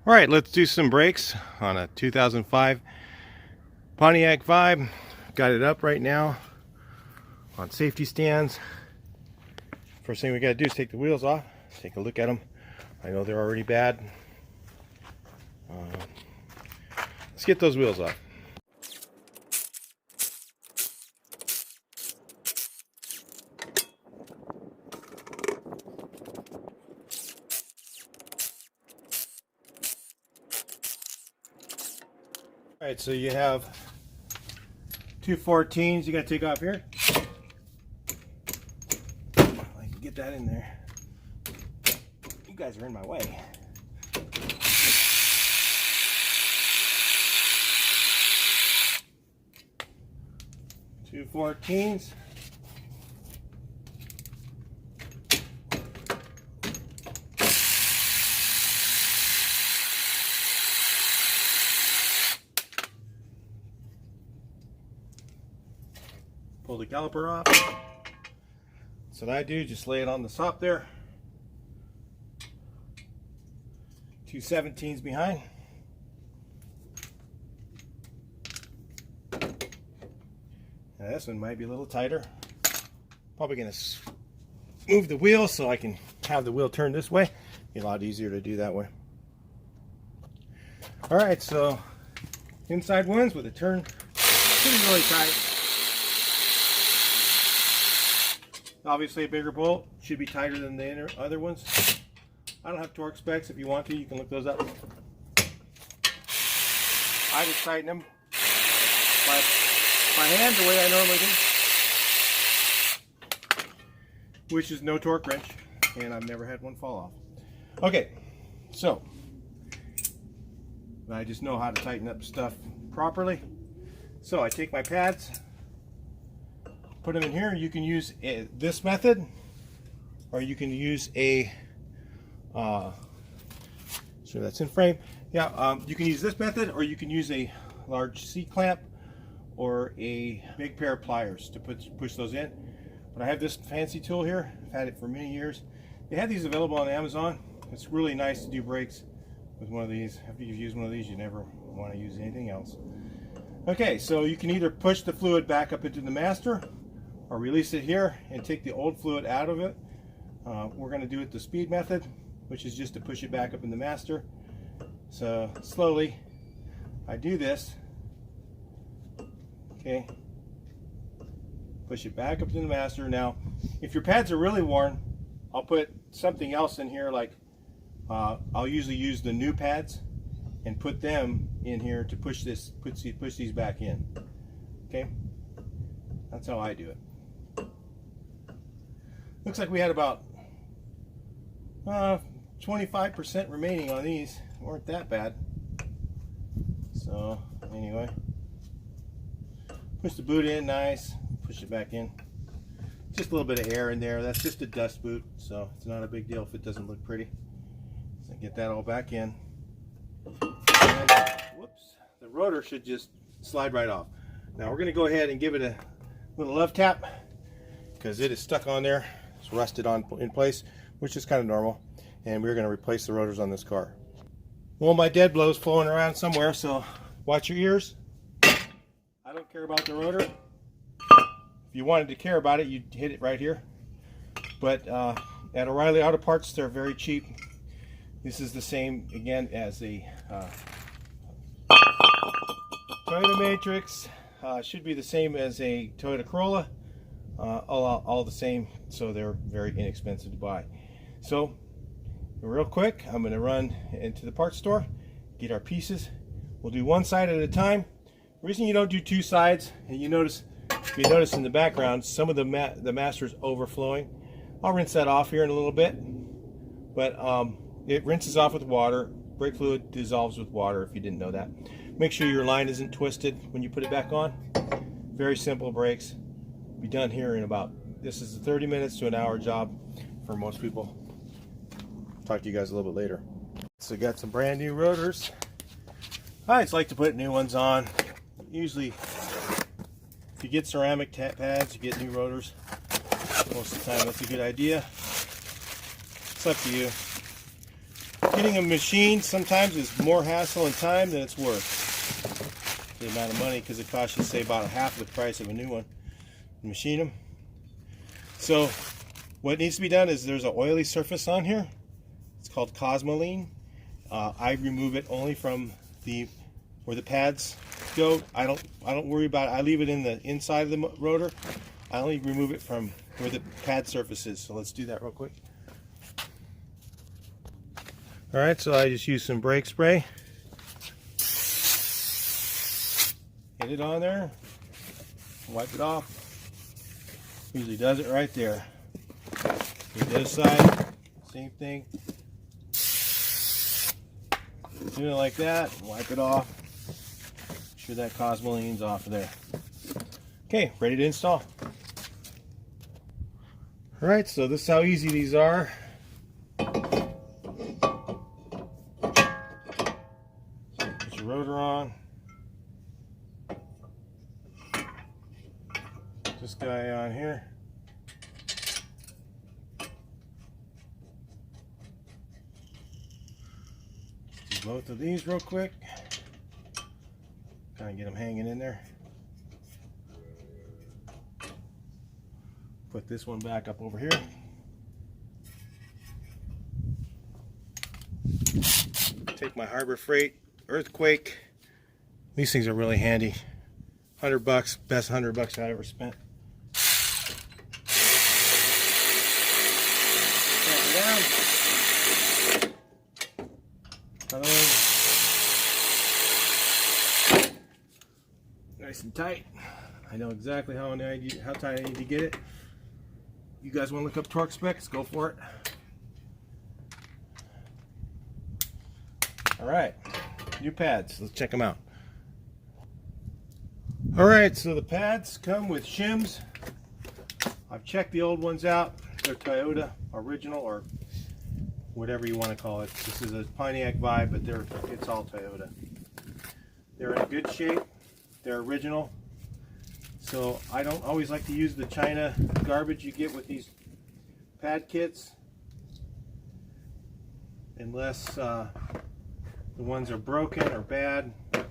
All right, let's do some brakes on a 2005 Pontiac Vibe. Got it up right now on safety stands. First thing we got to do is take the wheels off, take a look at them. I know they're already bad. Let's get those wheels off. All right, so you have two 14s you got to take off here. I can get that in there. You guys are in my way. Two 14s. Pull the caliper off. So what I do, just lay it on the top there. Two 17s behind. Now this one might be a little tighter. Probably gonna move the wheel so I can have the wheel turn this way. Be a lot easier to do that way. All right, so inside ones with a turn should be really tight. Obviously a bigger bolt should be tighter than the other ones. I don't have torque specs. If you want to, you can look those up. I just tighten them by hand the way I normally do, which is no torque wrench, and I've never had one fall off. Okay, so I just know how to tighten up stuff properly. So I take my pads, put them in here. You can use this method, or you can use a so that's in frame. Yeah, you can use this method, or you can use a large C-clamp or a big pair of pliers to push those in. But I have this fancy tool here. I've had it for many years. They have these available on Amazon. It's really nice to do brakes with one of these. After you've used one of these, you never want to use anything else. Okay, so you can either push the fluid back up into the master, or release it here and take the old fluid out of it. We're going to do it the speed method, which is just to push it back up in the master. So slowly I do this. Okay, push it back up to the master. Now if your pads are really worn, I'll put something else in here, like I'll usually use the new pads and put them in here to push these back in. Okay, that's how I do it. Looks like we had about 25% remaining on these. Weren't that bad. So anyway, push the boot in nice, push it back in. Just a little bit of air in there. That's just a dust boot, so it's not a big deal if it doesn't look pretty. So get that all back in. And, whoops, the rotor should just slide right off. Now we're going to go ahead and give it a little love tap, because it is stuck on there. It's rusted in place, which is kind of normal. And we're going to replace the rotors on this car. Well, my dead blow's flowing around somewhere, so watch your ears. I don't care about the rotor. If you wanted to care about it, you'd hit it right here. But at O'Reilly Auto Parts, they're very cheap. This is the same, again, as a Toyota Matrix. Should be the same as a Toyota Corolla. All the same, so they're very inexpensive to buy. So real quick, I'm going to run into the parts store, get our pieces. We'll do one side at a time. The reason you don't do two sides, and you notice in the background some of the master's overflowing. I'll rinse that off here in a little bit, but it rinses off with water. Brake fluid dissolves with water, if you didn't know that. Make sure your line isn't twisted when you put it back on. Very simple brakes. Be done here in about, this is a 30 minutes to an hour job for most people. Talk to you guys a little bit later. So got some brand new rotors. I just like to put new ones on. Usually if you get ceramic pads, you get new rotors. Most of the time that's a good idea. It's up to you. Getting a machine sometimes is more hassle and time than it's worth. The amount of money, because it costs you, say, about half the price of a new one. Machine them. So what needs to be done is there's an oily surface on here. It's called Cosmoline. I remove it only from where the pads go. I don't worry about it. I leave it in the inside of the rotor. I only remove it from where the pad surface is. So let's do that real quick. All right, so I just use some brake spray. Hit it on there. Wipe it off. Usually does it right there. The other side, same thing. Do it like that. Wipe it off. Make sure that Cosmoline's off of there. Okay, ready to install. All right, so this is how easy these are. Put your rotor on. This guy on here. Do both of these real quick. Kind of get them hanging in there. Put this one back up over here. Take my Harbor Freight Earthquake. These things are really handy. $100, best $100 I ever spent. Nice and tight. I know exactly how tight I need to get it. You guys want to look up torque specs? Go for it. All right, new pads. Let's check them out. All right, so the pads come with shims. I've checked the old ones out. They're Toyota original, or whatever you want to call it. This is a Pontiac vibe, but it's all Toyota. They're in good shape. They're original. So I don't always like to use the China garbage you get with these pad kits, unless the ones are broken or bad that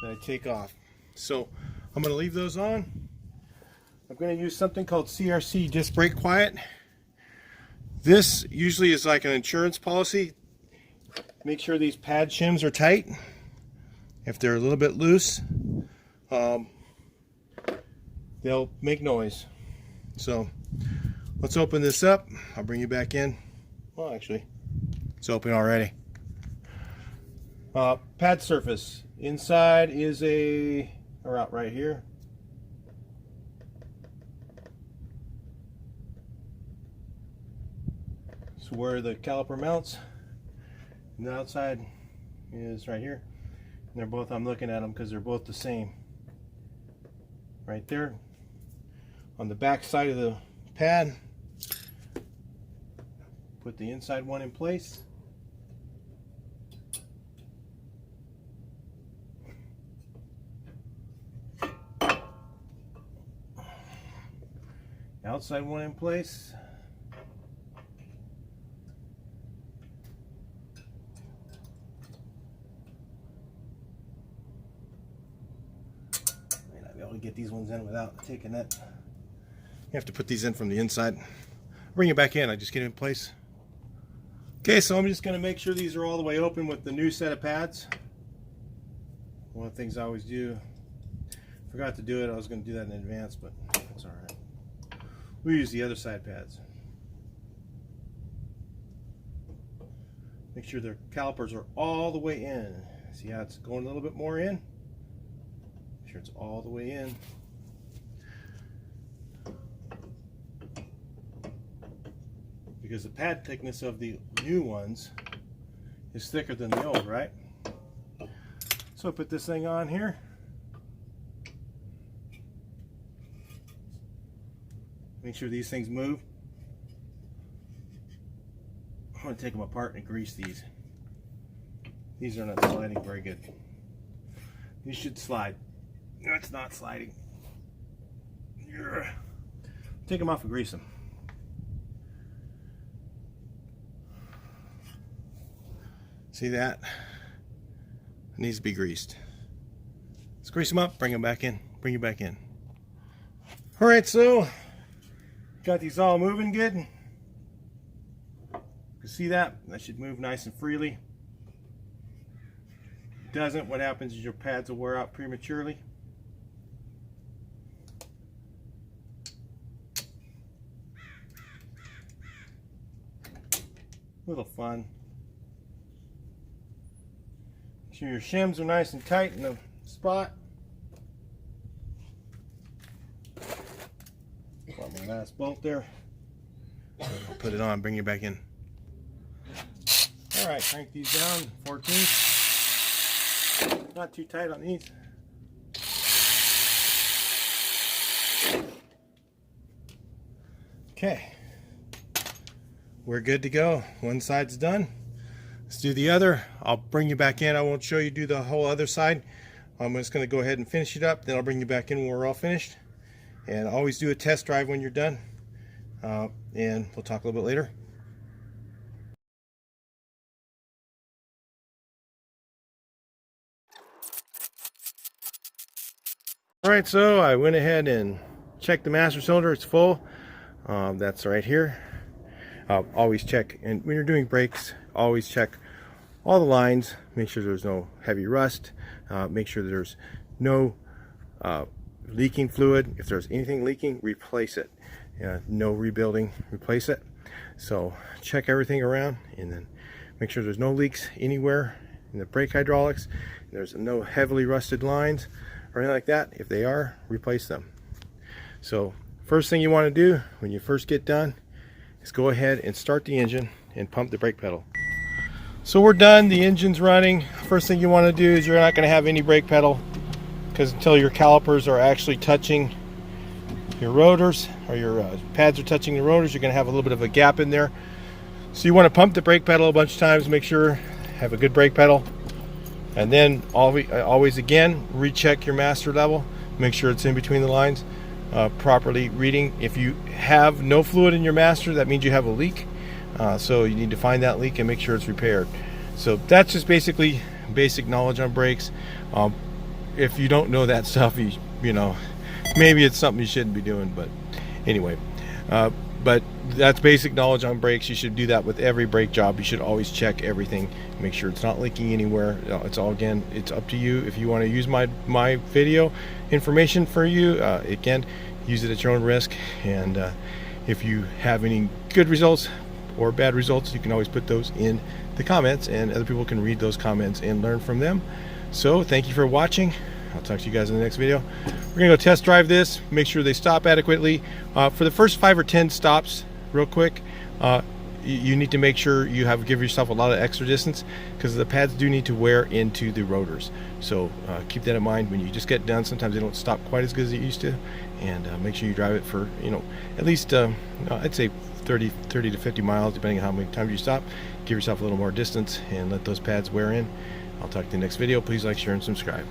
I take off. So I'm going to leave those on. I'm going to use something called CRC Disc Brake Quiet. This usually is like an insurance policy. Make sure these pad shims are tight. If they're a little bit loose, they'll make noise. So let's open this up. I'll bring you back in. Well, actually, it's open already. Pad surface. Inside is or out right here. It's where the caliper mounts. And the outside is right here. And they're both, I'm looking at them because they're both the same. Right there. On the back side of the pad, put the inside one in place. Outside one in place. May not be able to get these ones in without taking that. You have to put these in from the inside. Bring it back in. I just get it in place. Okay, so I'm just going to make sure these are all the way open with the new set of pads. One of the things I always do. Forgot to do it. I was going to do that in advance, but that's all right. We use the other side pads. Make sure their calipers are all the way in. See how it's going a little bit more in? Make sure it's all the way in. Because the pad thickness of the new ones is thicker than the old, right? So I put this thing on here. Make sure these things move. I'm going to take them apart and grease these. These are not sliding very good. These should slide. No, it's not sliding. Take them off and grease them. See that? It needs to be greased. Let's grease them up, bring them back in, bring you back in. All right, so got these all moving good. You can see that should move nice and freely. If it doesn't, what happens is your pads will wear out prematurely. Little fun. Make sure your shims are nice and tight in the spot. Got my last bolt there. I'll put it on, bring you back in. All right, crank these down, 14. Not too tight on these. Okay. We're good to go. One side's done. Let's do the other. I'll bring you back in. I won't show you do the whole other side. I'm just going to go ahead and finish it up. Then I'll bring you back in when we're all finished. And always do a test drive when you're done. And we'll talk a little bit later. All right, so I went ahead and checked the master cylinder. It's full. That's right here. Always check, and when you're doing brakes, always check all the lines. Make sure there's no heavy rust. Make sure there's no leaking fluid. If there's anything leaking, replace it. No rebuilding, replace it. So check everything around, and then make sure there's no leaks anywhere in the brake hydraulics. There's no heavily rusted lines or anything like that. If they are, replace them. So first thing you want to do when you first get done is go ahead and start the engine and pump the brake pedal. So we're done, the engine's running. First thing you want to do is you're not going to have any brake pedal, because until your calipers are actually touching your rotors, or your pads are touching the rotors, you're going to have a little bit of a gap in there. So you want to pump the brake pedal a bunch of times, make sure you have a good brake pedal, and then always again recheck your master level, make sure it's in between the lines. Properly reading. If you have no fluid in your master, that means you have a leak. So you need to find that leak and make sure it's repaired. So that's just basically basic knowledge on brakes. If you don't know that stuff, you know, maybe it's something you shouldn't be doing, but anyway, but that's basic knowledge on brakes. You should do that with every brake job. You should always check everything, make sure it's not leaking anywhere. It's all, again, it's up to you. If you want to use my video information for you, again, use it at your own risk. And if you have any good results or bad results, you can always put those in the comments, and other people can read those comments and learn from them. So thank you for watching. I'll talk to you guys in the next video. We're gonna go test drive this, make sure they stop adequately. For the first 5 or 10 stops, real quick, you need to make sure you give yourself a lot of extra distance, because the pads do need to wear into the rotors. So keep that in mind when you just get done. Sometimes they don't stop quite as good as it used to, and make sure you drive it for, you know, at least I'd say 30 to 50 miles, depending on how many times you stop. Give yourself a little more distance and let those pads wear in. I'll talk to you in the next video. Please like, share, and subscribe.